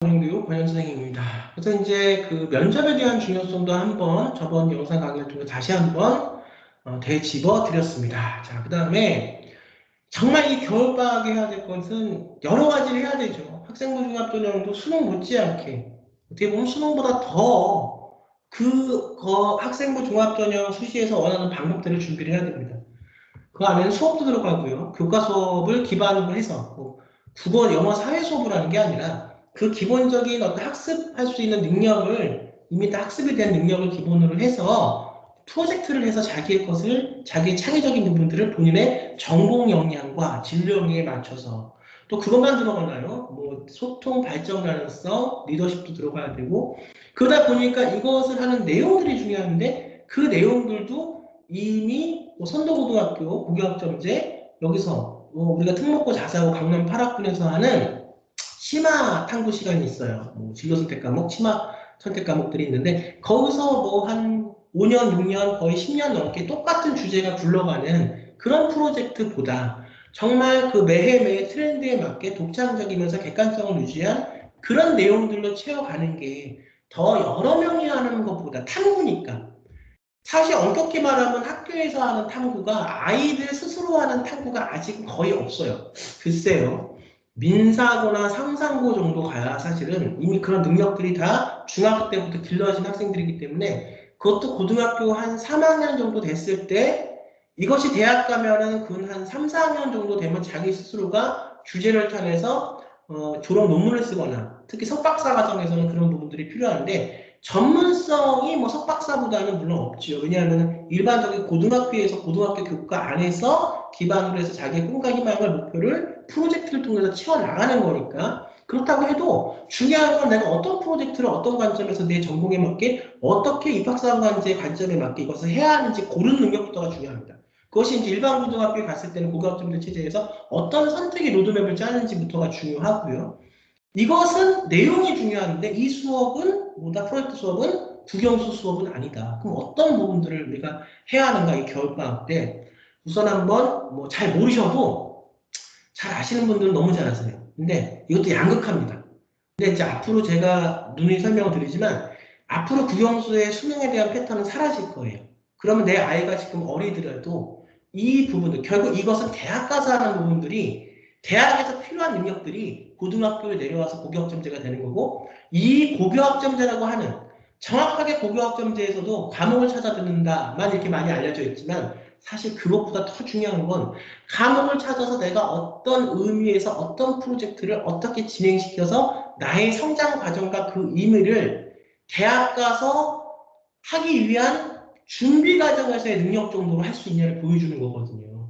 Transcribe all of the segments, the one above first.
교육 권현 선생님입니다. 그래서 이제 그 면접에 대한 중요성도 한번 저번 영상 강의를 통해 다시 한번 되짚어 드렸습니다. 자, 그 다음에 정말 이 겨울방학에 해야 될 것은 여러 가지를 해야 되죠. 학생부 종합전형도 수능 못지않게 어떻게 보면 수능보다 더 학생부 종합전형 수시에서 원하는 방법들을 준비를 해야 됩니다. 그 안에는 수업도 들어가고요. 교과 수업을 기반으로 해서 국어, 영어, 사회 수업을 하는 게 아니라 그 기본적인 어떤 학습할 수 있는 능력을 이미 다 학습에 대한 능력을 기본으로 해서 프로젝트를 해서 자기의 창의적인 부분들을 본인의 전공 역량과 진로 역량에 맞춰서 또 그것만 들어가나요? 뭐 소통, 발전 가능성, 리더십도 들어가야 되고 그러다 보니까 이것을 하는 내용들이 중요한데 그 내용들도 이미 선도고등학교 고교학점제 여기서 우리가 특목고 자사고 강남 8학군에서 하는 심화 탐구 시간이 있어요. 진로 선택 과목, 심화 선택 과목들이 있는데 거기서 뭐 한 5년, 6년, 거의 10년 넘게 똑같은 주제가 굴러가는 그런 프로젝트보다 정말 그 매해 트렌드에 맞게 독창적이면서 객관성을 유지한 그런 내용들로 채워가는 게 더 여러 명이 하는 것보다 탐구니까 사실 엄격히 말하면 학교에서 하는 탐구가 아이들 스스로 하는 탐구가 아직 거의 없어요. 글쎄요. 민사고나 상상고 정도 가야 사실은 이미 그런 능력들이 다 중학교 때부터 길러진 학생들이기 때문에 그것도 고등학교 한 3학년 정도 됐을 때 이것이 대학 가면은 한 3, 4학년 정도 되면 자기 스스로가 주제를 통해서 졸업 논문을 쓰거나 특히 석박사 과정에서는 그런 부분들이 필요한데 전문성이 뭐 석박사보다는 물론 없지요. 왜냐하면 일반적인 고등학교에서 고등학교 교과 안에서 기반으로 해서 자기의 꿈과 희망을 목표를 프로젝트를 통해서 채워나가는 거니까 그렇다고 해도 중요한 건 내가 어떤 프로젝트를 어떤 관점에서 내 전공에 맞게 어떻게 입학사관제의 관점에 맞게 이것을 해야 하는지 고르는 능력부터가 중요합니다. 그것이 이제 일반 고등학교에 갔을 때는 고교학점제 체제에서 어떤 선택의 로드맵을 짜는지부터가 중요하고요. 이것은 내용이 중요한데 이 수업은 프로젝트 수업은 국영수 수업은 아니다. 그럼 어떤 부분들을 우리가 해야 하는가 이 겨울방학 때 우선 한번 잘 모르셔도 잘 아시는 분들은 너무 잘 아세요. 근데 이것도 양극화입니다. 근데 이제 앞으로 제가 누누이 설명을 드리지만 앞으로 국영수의 수능에 대한 패턴은 사라질 거예요. 그러면 내 아이가 지금 어리더라도 이 부분들 결국 이것은 대학 가서 하는 부분들이 대학에서 필요한 능력들이 고등학교에 내려와서 고교학점제가 되는 거고 이 고교학점제라고 하는 정확하게 고교학점제에서도 과목을 찾아 듣는다만 이렇게 많이 알려져 있지만 사실 그것보다 더 중요한 건 과목을 찾아서 내가 어떤 의미에서 어떤 프로젝트를 어떻게 진행시켜서 나의 성장 과정과 그 의미를 대학 가서 하기 위한 준비 과정에서의 능력 정도로 할 수 있냐를 보여주는 거거든요.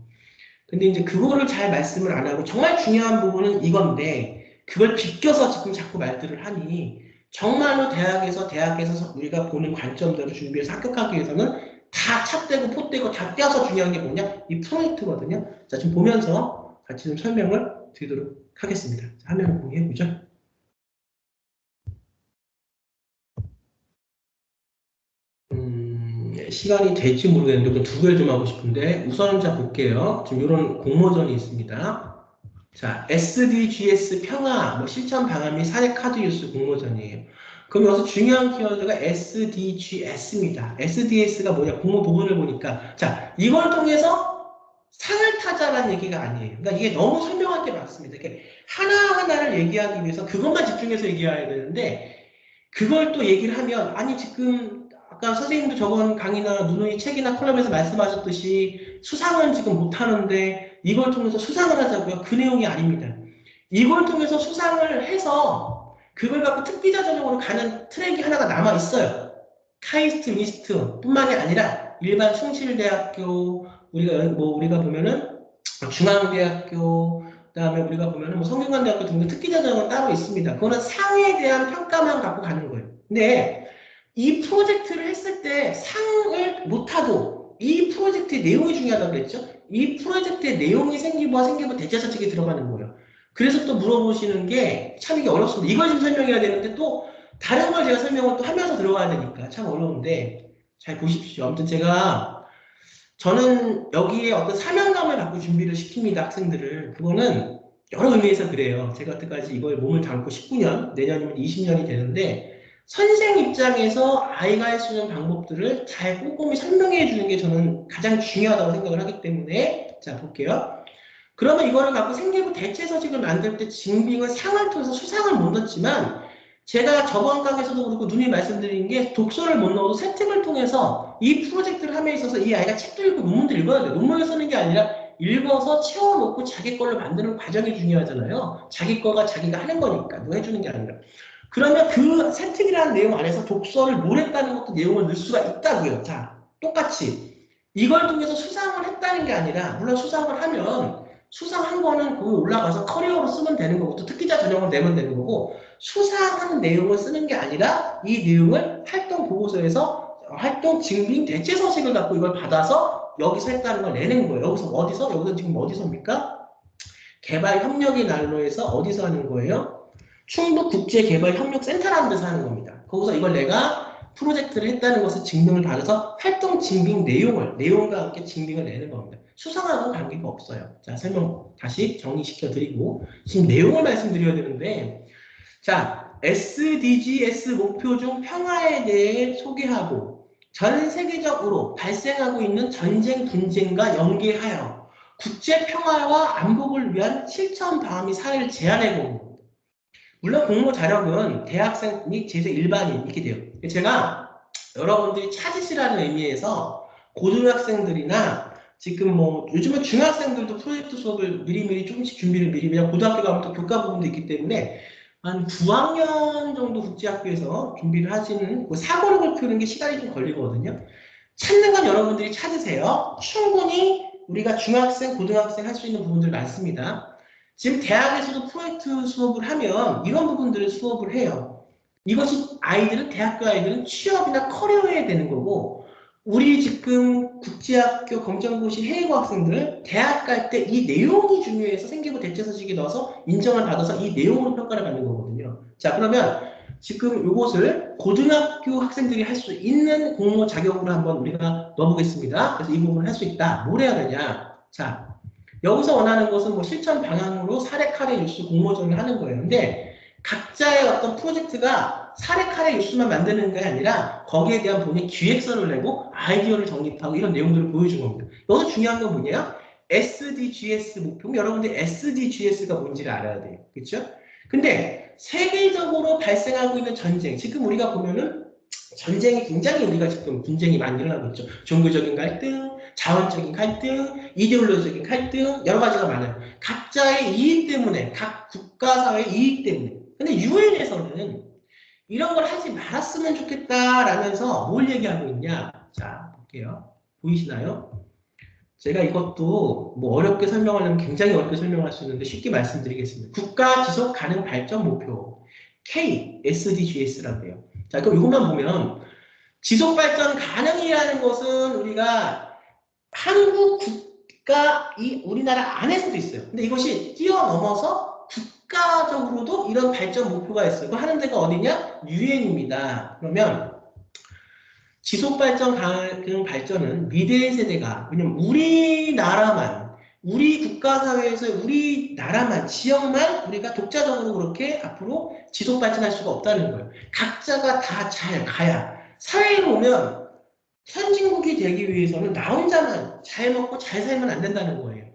근데 이제 그거를 잘 말씀을 안 하고 정말 중요한 부분은 이건데 그걸 비껴서 지금 자꾸 말들을 하니 정말로 대학에서 우리가 보는 관점대로 준비해서 합격하기 위해서는 다 찻대고 포대고 다 떼어서 중요한 게 뭐냐? 이 프로젝트거든요. 자, 지금 보면서 같이 좀 설명을 드리도록 하겠습니다. 자, 화면을 공유해보죠. 시간이 될지 모르겠는데 두 개를 좀 하고 싶은데 우선은 자 볼게요. 지금 이런 공모전이 있습니다. 자, SDGs 평화 실천 방안 및 사례 카드 뉴스 공모전이에요. 그럼 여기서 중요한 키워드가 SDGs입니다. SDS가 뭐냐? 공모 부분을 보니까 자, 이걸 통해서 상을 타자라는 얘기가 아니에요. 그러니까 이게 너무 설명할 게 많습니다. 이렇게 하나하나를 얘기하기 위해서 그것만 집중해서 얘기해야 되는데 그걸 또 얘기를 하면 아니 지금 아까 선생님도 저번 강의나 누누이 책이나 컬럼에서 말씀하셨듯이 수상은 지금 못하는데 이걸 통해서 수상을 하자고요. 그 내용이 아닙니다. 이걸 통해서 수상을 해서 그걸 갖고 특기자 전형으로 가는 트랙이 하나가 남아 있어요. 카이스트, 미스트 뿐만이 아니라 일반 숭실대학교 우리가 보면은 중앙대학교 그다음에 우리가 보면은 성균관대학교 등등 특기자 전형은 따로 있습니다. 그거는 상에 대한 평가만 갖고 가는 거예요. 근데 이 프로젝트를 했을 때 상을 못하고 이 프로젝트의 내용이 중요하다고 그랬죠? 이 프로젝트의 내용이 생기고 대체사책에 들어가는 거예요. 그래서 또 물어보시는 게 참 이게 어렵습니다. 이걸 좀 설명해야 되는데 또 다른 걸 제가 설명을 또 하면서 들어가야 되니까 참 어려운데 잘 보십시오. 아무튼 저는 여기에 어떤 사명감을 갖고 준비를 시킵니다. 학생들을. 그거는 여러 의미에서 그래요. 제가 여태까지 이거에 몸을 담고 19년, 내년이면 20년이 되는데 선생 입장에서 아이가 할 수 있는 방법들을 잘 꼼꼼히 설명해 주는 게 저는 가장 중요하다고 생각을 하기 때문에 자 볼게요. 그러면 이거를 갖고 생계부 대체 서식을 만들 때 징빙은 상을 통해서 수상을 못 넣지만 제가 저번 강에서도 그렇고 누님이 말씀드린 게 독서를 못 넣어도 세팅을 통해서 이 프로젝트를 함에 있어서 이 아이가 책도 읽고 논문도 읽어야 돼요. 논문을 쓰는 게 아니라 읽어서 채워놓고 자기 걸로 만드는 과정이 중요하잖아요. 자기 거가 자기가 하는 거니까 누가 해주는 게 아니라. 그러면 그 세팅이라는 내용 안에서 독서를 뭘 했다는 것도 내용을 넣을 수가 있다고요. 자, 똑같이 이걸 통해서 수상을 했다는 게 아니라 물론 수상을 하면 수상한 거는 거기 올라가서 커리어로 쓰면 되는 거고 또 특기자 전형을 내면 되는 거고 수상하는 내용을 쓰는 게 아니라 이 내용을 활동 보고서에서 활동 증빙 대체 서식을 갖고 이걸 받아서 여기서 했다는 걸 내는 거예요. 여기서 어디서? 여기서 지금 어디서입니까? 개발협력의 난로에서 어디서 하는 거예요? 충북국제개발협력센터라는 데서 하는 겁니다. 거기서 이걸 내가 프로젝트를 했다는 것을 증명을 받아서 활동 증빙 내용과 함께 증빙을 내는 겁니다. 수상하고는 관계가 없어요. 자, 설명 다시 정리시켜 드리고 지금 내용을 말씀드려야 되는데 자, SDGs 목표 중 평화에 대해 소개하고 전 세계적으로 발생하고 있는 전쟁, 분쟁과 연계하여 국제 평화와 안복을 위한 실천 방안 및 사례를 제안해 본 겁니다. 물론 공모 자력은 대학생 및 제세 일반인 이렇게 돼요. 제가 여러분들이 찾으시라는 의미에서 고등학생들이나 지금 뭐 요즘은 중학생들도 프로젝트 수업을 미리미리 조금씩 준비를 미리 그냥 고등학교 가면 또 교과 부분도 있기 때문에 한 9학년 정도 국제학교에서 준비를 하시는 그 사고력을 키우는 게 시간이 좀 걸리거든요. 찾는 건 여러분들이 찾으세요. 충분히 우리가 중학생, 고등학생 할 수 있는 부분들 많습니다. 지금 대학에서도 프로젝트 수업을 하면 이런 부분들을 수업을 해요. 이것이 아이들은 대학교 아이들은 취업이나 커리어에 되는 거고 우리 지금 국제학교 검정고시 해외고 학생들 대학 갈 때 이 내용이 중요해서 생기부 대체 서식에 넣어서 인정을 받아서 이 내용으로 평가를 받는 거거든요. 자 그러면 지금 이것을 고등학교 학생들이 할 수 있는 공모 자격으로 한번 우리가 넣어보겠습니다. 그래서 이 부분을 할 수 있다. 뭘 해야 되냐? 자 여기서 원하는 것은 뭐 실천 방향으로 사례 카레 뉴스 공모전을 하는 거예요. 근데 각자의 어떤 프로젝트가 사례 카레 뉴스만 만드는 게 아니라 거기에 대한 본인 기획서를 내고 아이디어를 정립하고 이런 내용들을 보여준 겁니다. 여기서 중요한 건 뭐냐? SDGs 목표. 여러분들 SDGs가 뭔지를 알아야 돼요. 그렇죠? 근데 세계적으로 발생하고 있는 전쟁. 지금 우리가 보면은 전쟁이 굉장히 우리가 지금 분쟁이 많이 일어나고 있죠. 종교적인 갈등, 자원적인 갈등, 이데올로기적인 갈등, 여러 가지가 많아요. 각자의 이익 때문에, 각 국가 사회의 이익 때문에. 근데 유엔에서는 이런 걸 하지 말았으면 좋겠다라면서 뭘 얘기하고 있냐? 자, 볼게요. 보이시나요? 제가 이것도 뭐 어렵게 설명하려면 굉장히 어렵게 설명할 수 있는데 쉽게 말씀드리겠습니다. 국가 지속 가능 발전 목표 K, SDGs라고 해요. 자, 그럼 이것만 보면 지속 발전 가능이라는 것은 우리가 한국 국가 이 우리나라 안에서도 있어요. 근데 이것이 뛰어넘어서 국가적으로도 이런 발전 목표가 있어요. 그 하는 데가 어디냐? 유엔입니다. 그러면 지속 발전 가능 발전은 미래 세대가 왜냐면 우리나라만 우리 국가 사회에서 우리나라만 지역만 우리가 독자적으로 그렇게 앞으로 지속 발전할 수가 없다는 거예요. 각자가 다 잘 가야 사회에 오면 선진국이 되기 위해서는 나 혼자만 잘 먹고 잘 살면 안 된다는 거예요.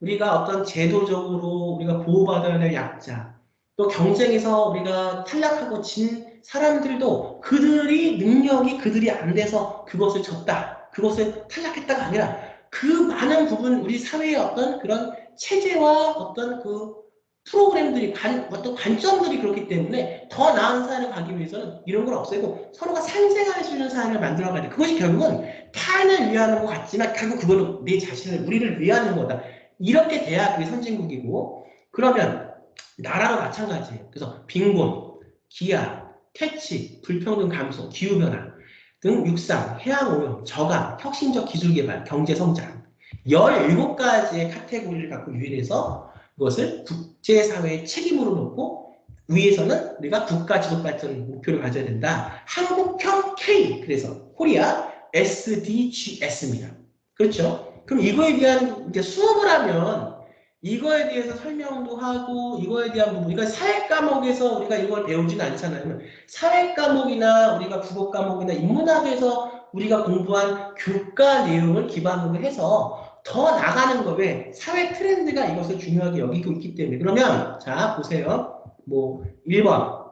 우리가 어떤 제도적으로 우리가 보호받아야 될 약자, 또 경쟁에서 우리가 탈락하고 진 사람들도 그들이 능력이 그들이 안 돼서 그것을 졌다, 그것을 탈락했다가 아니라 그 많은 부분 우리 사회의 어떤 그런 체제와 어떤 그 프로그램들이 어떤 관점들이 그렇기 때문에 더 나은 사회를 가기 위해서는 이런 걸 없애고 서로가 상생할 수 있는 사회를 만들어가야 돼. 그것이 결국은 타인을 위하는 것 같지만 결국 그거는 내 자신을 우리를 위하는 거다. 이렇게 돼야 그게 선진국이고 그러면 나라도 마찬가지예요. 그래서 빈곤, 기아, 퇴치, 불평등 감소, 기후변화 등 육상, 해양오염, 저감, 혁신적 기술개발, 경제성장 17가지의 카테고리를 갖고 유엔해서 그것을 국제사회의 책임으로 놓고 위에서는 우리가 국가지속발전 목표를 가져야 된다. 한국형 K, 그래서 코리아 SDGs입니다. 그렇죠? 그럼 이거에 대한 이제 수업을 하면 이거에 대해서 설명도 하고 이거에 대한 부분, 그러니까 사회 과목에서 우리가 이걸 배우지는 않잖아요. 사회 과목이나 우리가 국어 과목이나 인문학에서 우리가 공부한 교과 내용을 기반으로 해서 더 나가는 거 왜 사회 트렌드가 이것을 중요하게 여기고 있기 때문에 그러면 자 보세요. 뭐 1번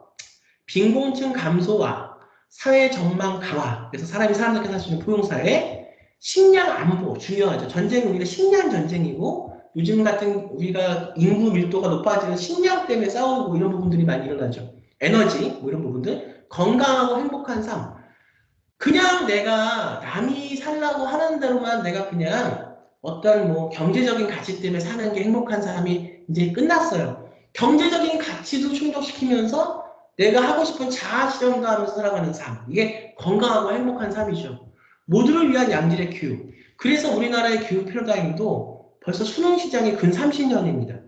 빈곤층 감소와 사회 전망 강화 그래서 사람이 사람들께 살 수 있는 포용사회 식량 안보 중요하죠. 전쟁은 우리가 식량 전쟁이고 요즘 같은 우리가 인구 밀도가 높아지는 식량 때문에 싸우고 이런 부분들이 많이 일어나죠. 에너지 뭐 이런 부분들 건강하고 행복한 삶 그냥 내가 남이 살라고 하는 대로만 내가 그냥 어떤 뭐 경제적인 가치 때문에 사는 게 행복한 삶이 이제 끝났어요. 경제적인 가치도 충족시키면서 내가 하고 싶은 자아 실현도 하면서 살아가는 삶. 이게 건강하고 행복한 삶이죠. 모두를 위한 양질의 교육. 그래서 우리나라의 교육 패러다임도 벌써 수능 시장이 근 30년입니다.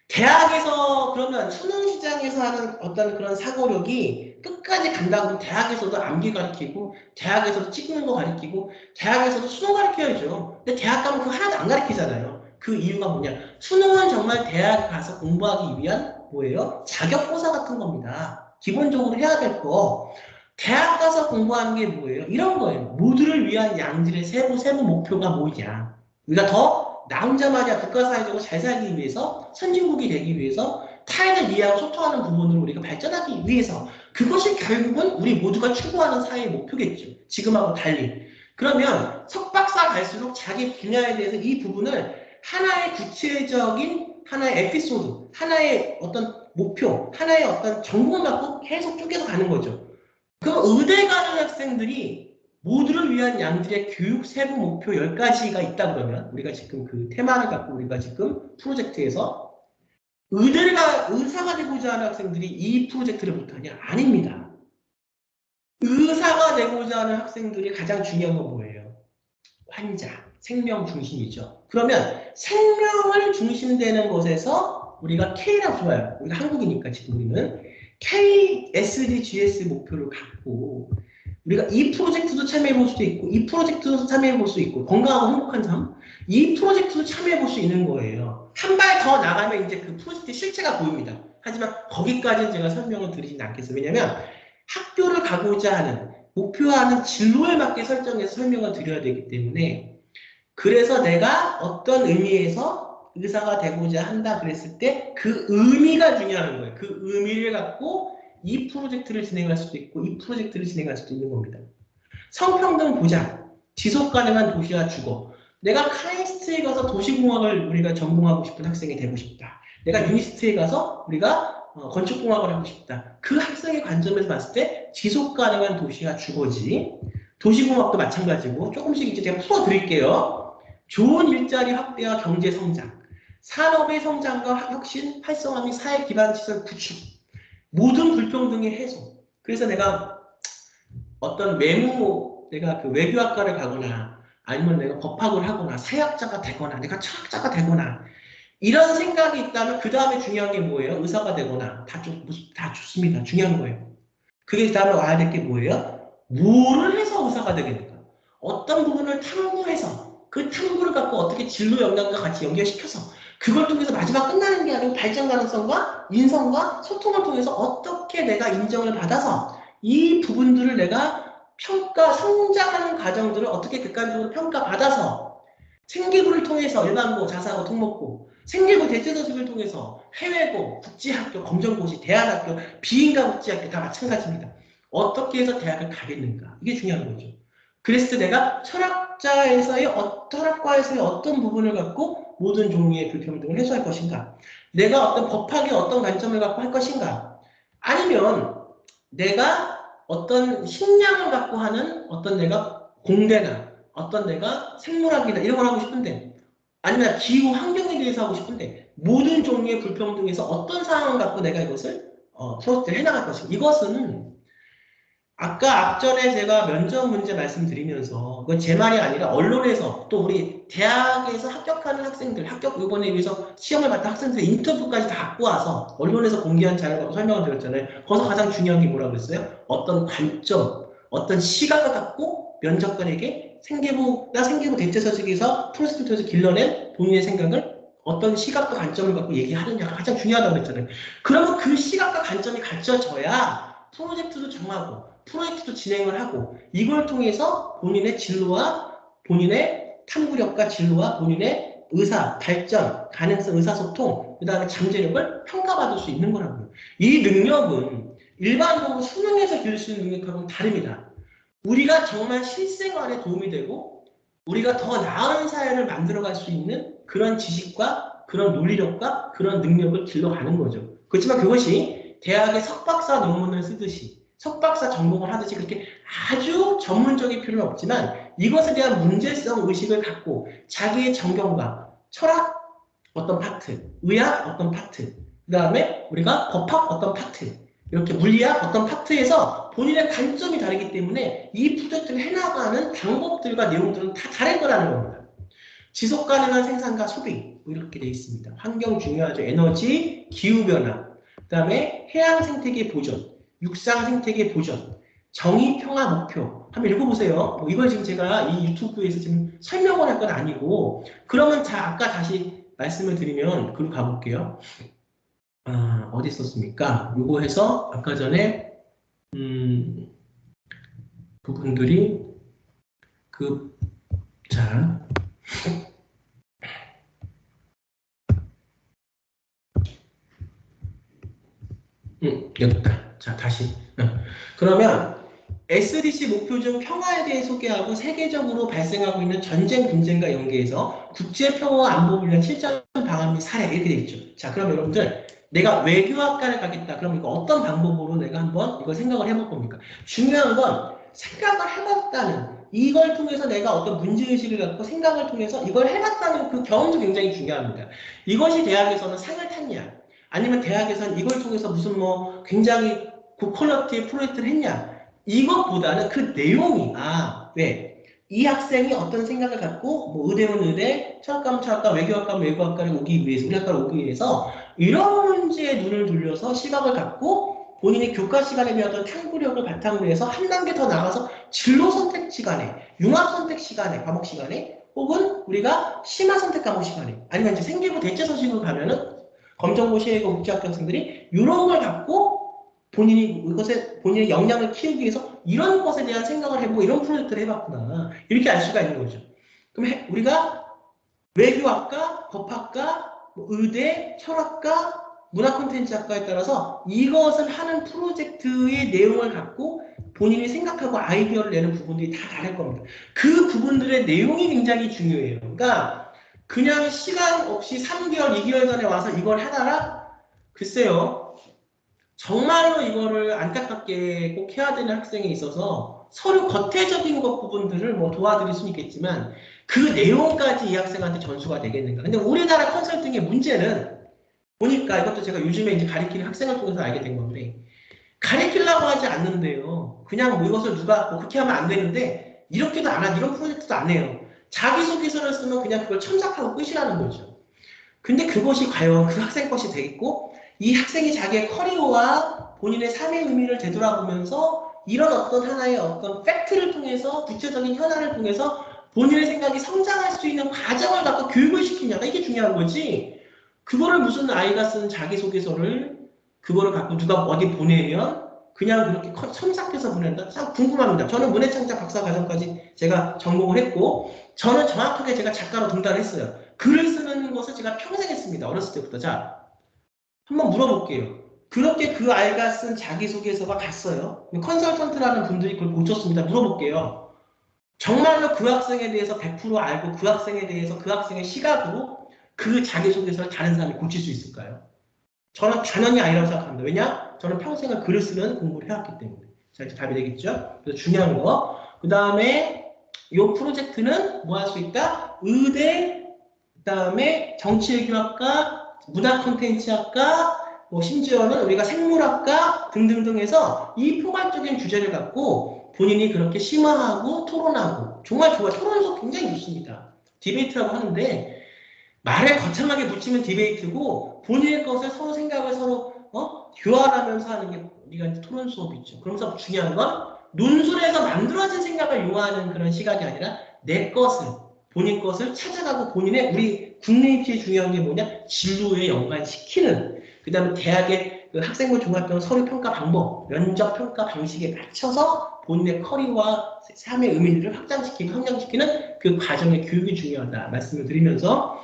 대학에서 그러면 수능 시장에서 하는 어떤 그런 사고력이 끝까지 간다고 하면 대학에서도 암기 가르치고 대학에서도 찍는 거 가르치고 대학에서도 수능 가르쳐야죠. 근데 대학 가면 그거 하나도 안 가르치잖아요. 그 이유가 뭐냐? 수능은 정말 대학 가서 공부하기 위한 뭐예요? 자격고사 같은 겁니다. 기본적으로 해야 될 거. 대학 가서 공부하는 게 뭐예요? 이런 거예요. 모두를 위한 양질의 세부 목표가 뭐냐? 우리가 더 나 혼자만이 국가사회적으로 잘 살기 위해서 선진국이 되기 위해서 타인을 이해하고 소통하는 부분으로 우리가 발전하기 위해서 그것이 결국은 우리 모두가 추구하는 사회의 목표겠죠. 지금하고 달리. 그러면 석박사 갈수록 자기 분야에 대해서 이 부분을 하나의 구체적인 하나의 에피소드, 하나의 어떤 목표, 하나의 어떤 전공을 갖고 계속 쪼개서 가는 거죠. 그럼 의대 가는 학생들이 모두를 위한 양질의 교육 세부 목표 10가지가 있다 그러면 우리가 지금 그 테마를 갖고 우리가 지금 프로젝트에서 의사가 되고자 하는 학생들이 이 프로젝트를 못하냐? 아닙니다. 의사가 되고자 하는 학생들이 가장 중요한 건 뭐예요? 환자, 생명 중심이죠. 그러면 생명을 중심되는 곳에서 우리가 K라고 좋아요. 우리가 한국이니까 지금 우리는 KSDGS 목표를 갖고 우리가 이 프로젝트도 참여해볼 수도 있고 이 프로젝트도 참여해볼 수 있고 건강하고 행복한 삶 이 프로젝트도 참여해볼 수 있는 거예요. 한 발 더 나가면 이제 그 프로젝트의 실체가 보입니다. 하지만 거기까지는 제가 설명을 드리진 않겠어요. 왜냐하면 학교를 가고자 하는 목표하는 진로에 맞게 설정해서 설명을 드려야 되기 때문에 그래서 내가 어떤 의미에서 의사가 되고자 한다 그랬을 때 그 의미가 중요한 거예요. 그 의미를 갖고 이 프로젝트를 진행할 수도 있고 이 프로젝트를 진행할 수도 있는 겁니다. 성평등 보장, 지속 가능한 도시와 주거. 내가 카이스트에 가서 도시공학을 우리가 전공하고 싶은 학생이 되고 싶다. 내가 유니스트에 가서 우리가 건축공학을 하고 싶다. 그 학생의 관점에서 봤을 때 지속 가능한 도시와 주거지. 도시공학도 마찬가지고 조금씩 이제 제가 풀어드릴게요. 좋은 일자리 확대와 경제 성장, 산업의 성장과 혁신, 활성화 및 사회 기반 시설 구축, 모든 불평등의 해소. 그래서 내가 어떤 내가 그 외교학과를 가거나 아니면 내가 법학을 하거나 사회학자가 되거나 내가 철학자가 되거나 이런 생각이 있다면 그 다음에 중요한 게 뭐예요? 의사가 되거나 다 좋습니다. 중요한 거예요. 그게 다음에 와야 될 게 뭐예요? 뭐를 해서 의사가 되겠는가? 어떤 부분을 탐구해서 그 탐구를 갖고 어떻게 진로 역량과 같이 연결시켜서 그걸 통해서 마지막 끝나는 게 아니고 발전 가능성과 인성과 소통을 통해서 어떻게 내가 인정을 받아서 이 부분들을 내가 성장하는 과정들을 어떻게 객관적으로 평가받아서 생기부를 통해서 일반고, 자사고, 특목고, 생기부 대체서식을 통해서 해외고, 국제학교, 검정고시, 대안학교, 비인가 국제학교 다 마찬가지입니다. 어떻게 해서 대학을 가겠는가? 이게 중요한 거죠. 그랬을 때 내가 철학과에서의 어떤 부분을 갖고 모든 종류의 불평등을 해소할 것인가? 내가 어떤 법학의 어떤 관점을 갖고 할 것인가? 아니면 내가 어떤 식량을 갖고 하는 어떤 내가 공대나 어떤 내가 생물학이나 이런 걸 하고 싶은데 아니면 기후 환경에 대해서 하고 싶은데 모든 종류의 불평등에서 어떤 상황을 갖고 내가 이것을 프로젝트를 해나갈 것인가. 이것은 아까 앞전에 제가 면접 문제 말씀드리면서 그건 제 말이 아니라 언론에서 또 우리 대학에서 합격하는 학생들 합격 요번에 위해서 시험을 봤던 학생들 인터뷰까지 다 갖고 와서 언론에서 공개한 자료를 갖고 설명을 드렸잖아요. 거기서 가장 중요한 게 뭐라고 그랬어요? 어떤 관점, 어떤 시각을 갖고 면접관에게 생계부 대체서식에서 프로젝트에서 길러낸 본인의 생각을 어떤 시각과 관점을 갖고 얘기하느냐가 가장 중요하다고 했잖아요. 그러면 그 시각과 관점이 갖춰져야 프로젝트도 정하고 프로젝트도 진행을 하고 이걸 통해서 본인의 진로와 본인의 탐구력과 진로와 본인의 의사, 발전, 가능성, 의사소통, 그 다음에 잠재력을 평가받을 수 있는 거라고요. 이 능력은 일반적으로 수능에서 기를 수 있는 능력하고는 다릅니다. 우리가 정말 실생활에 도움이 되고 우리가 더 나은 사회를 만들어갈 수 있는 그런 지식과 그런 논리력과 그런 능력을 길러가는 거죠. 그렇지만 그것이 대학의 석박사 논문을 쓰듯이 석박사 전공을 하듯이 그렇게 아주 전문적인 필요는 없지만 이것에 대한 문제성 의식을 갖고 자기의 정경과 철학 어떤 파트, 의학 어떤 파트, 그 다음에 우리가 법학 어떤 파트, 이렇게 물리학 어떤 파트에서 본인의 관점이 다르기 때문에 이 프로젝트를 해나가는 방법들과 내용들은 다 다를 거라는 겁니다. 지속 가능한 생산과 소비 이렇게 되어 있습니다. 환경 중요하죠. 에너지, 기후변화, 그 다음에 해양 생태계 보존, 육상 생태계 보존, 정의, 평화, 목표. 한번 읽어보세요. 뭐 이걸 지금 제가 이 유튜브에서 지금 설명을 할 건 아니고 그러면 아까 다시 말씀을 드리면 글로 가볼게요. 어디 있었습니까? 요거 해서 아까 전에 부분들이 자 여기다. 자 다시 그러면 SDG 목표 중 평화에 대해 소개하고 세계적으로 발생하고 있는 전쟁, 분쟁과 연계해서 국제 평화와 안보를 위한 실전 방안 및 사례 이렇게 되어 있죠. 자, 그럼 여러분들 내가 외교학과를 가겠다. 그럼 이거 어떤 방법으로 내가 한번 이걸 생각을 해볼 겁니까? 중요한 건 생각을 해봤다는 이걸 통해서 내가 어떤 문제의식을 갖고 생각을 통해서 이걸 해봤다는 그 경험도 굉장히 중요합니다. 이것이 대학에서는 상을 탔냐? 아니면 대학에서는 이걸 통해서 무슨 뭐 굉장히 고퀄러티의 프로젝트를 했냐? 이것보다는 그 내용이 왜? 이 학생이 어떤 생각을 갖고 뭐 의대는 의대, 철학과는 철학과, 외교학과는 외교학과를 오기 위해서 우리 학과를 오기 위해서 이런 문제에 눈을 돌려서 시각을 갖고 본인의 교과 시간에 대한 어떤 탐구력을 바탕으로 해서 한 단계 더 나가서 진로 선택 시간에, 융합 선택 시간에, 과목 시간에 혹은 우리가 심화 선택 과목 시간에 아니면 이제 생기부 대체 서식으로 가면은 검정고 시외고 국제학교 학생들이 이런 걸 갖고 본인이 이것에 본인의 역량을 키우기 위해서 이런 것에 대한 생각을 해보고 이런 프로젝트를 해봤구나 이렇게 알 수가 있는 거죠. 그럼 우리가 외교학과, 법학과, 의대, 철학과, 문화콘텐츠학과에 따라서 이것을 하는 프로젝트의 내용을 갖고 본인이 생각하고 아이디어를 내는 부분들이 다 다를 겁니다. 그 부분들의 내용이 굉장히 중요해요. 그러니까 그냥 시간 없이 3개월, 2개월 전에 와서 이걸 하다가 글쎄요. 정말로 이거를 안타깝게 꼭 해야 되는 학생이 있어서 서류 겉대적인 것 부분들을 뭐 도와드릴 수는 있겠지만 그 내용까지 이 학생한테 전수가 되겠는가. 근데 우리나라 컨설팅의 문제는 보니까 이것도 제가 요즘에 이제 가르치는 학생을 통해서 알게 된 건데 가르치려고 하지 않는데요. 그냥 뭐 이것을 누가 뭐 그렇게 하면 안 되는데 이렇게도 안 하고 이런 프로젝트도 안 해요. 자기소개서를 쓰면 그냥 그걸 첨삭하고 끝이라는 거죠. 근데 그것이 과연 그 학생 것이 되겠고 이 학생이 자기의 커리어와 본인의 삶의 의미를 되돌아보면서 이런 어떤 하나의 어떤 팩트를 통해서 구체적인 현안을 통해서 본인의 생각이 성장할 수 있는 과정을 갖고 교육을 시키냐가 이게 중요한 거지. 그거를 무슨 아이가 쓴 자기소개서를 그거를 갖고 누가 어디 보내면 그냥 그렇게 첨삭해서 보낸다? 참 궁금합니다. 저는 문해창작 박사과정까지 제가 전공을 했고 저는 정확하게 제가 작가로 등단했어요. 글을 쓰는 것을 제가 평생 했습니다. 어렸을 때부터. 자, 한번 물어볼게요. 그렇게 그 아이가 쓴 자기소개서가 갔어요. 컨설턴트라는 분들이 그걸 고쳤습니다. 물어볼게요. 정말로 그 학생에 대해서 100% 알고 그 학생에 대해서 그 학생의 시각으로 그 자기소개서를 다른 사람이 고칠 수 있을까요? 저는 당연히 아니라고 생각합니다. 왜냐? 저는 평생을 글을 쓰는 공부를 해왔기 때문에. 자, 이렇게 답이 되겠죠? 그래서 중요한 거. 그 다음에 이 프로젝트는 뭐 할 수 있다? 의대, 그 다음에 정치외교학과, 문화콘텐츠학과, 뭐 심지어는 우리가 생물학과 등등등 해서 이 포괄적인 주제를 갖고 본인이 그렇게 심화하고 토론하고 정말 좋아요. 토론 수업 굉장히 좋습니다. 디베이트라고 하는데 말을 거창하게 붙이면 디베이트고 본인의 것을 서로 생각을 서로 교환하면서 하는 게 우리가 이제 토론 수업이죠. 그러면서 중요한 건 논술에서 만들어진 생각을 요하는 그런 시각이 아니라 내 것을 본인 것을 찾아가고 본인의 우리 국내 입시에 중요한 게 뭐냐? 진로에 연관시키는, 그 다음에 대학의 그 학생부 종합병 서류 평가 방법, 면접 평가 방식에 맞춰서 본인의 커리어와 삶의 의미를 확장시키고 성장시키는 그 과정의 교육이 중요하다 말씀을 드리면서,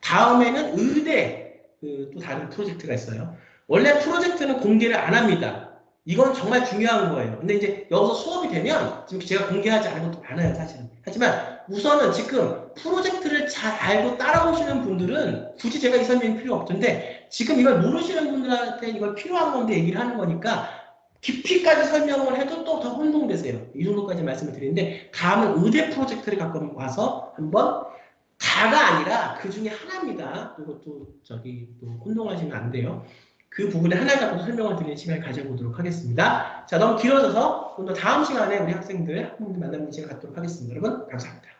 다음에는 의대 또 다른 프로젝트가 있어요. 원래 프로젝트는 공개를 안 합니다. 이건 정말 중요한 거예요. 근데 이제 여기서 수업이 되면 지금 제가 공개하지 않은 것도 많아요, 사실은. 하지만 우선은 지금 프로젝트를 잘 알고 따라오시는 분들은 굳이 제가 이 설명이 필요 없던데, 지금 이걸 모르시는 분들한테 이걸 필요한 건데 얘기를 하는 거니까 깊이까지 설명을 해도 또 더 혼동되세요. 이 정도까지 말씀을 드리는데, 다음은 의대 프로젝트를 갖고 와서 한번, 다가 아니라 그 중에 하나입니다. 이것도 또 혼동하시면 안 돼요. 그 부분에 하나 갖고 설명을 드리는 시간을 가져보도록 하겠습니다. 자, 너무 길어져서 좀 더 다음 시간에 우리 학생들, 학부모들 만나는 시간 갖도록 하겠습니다. 여러분, 감사합니다.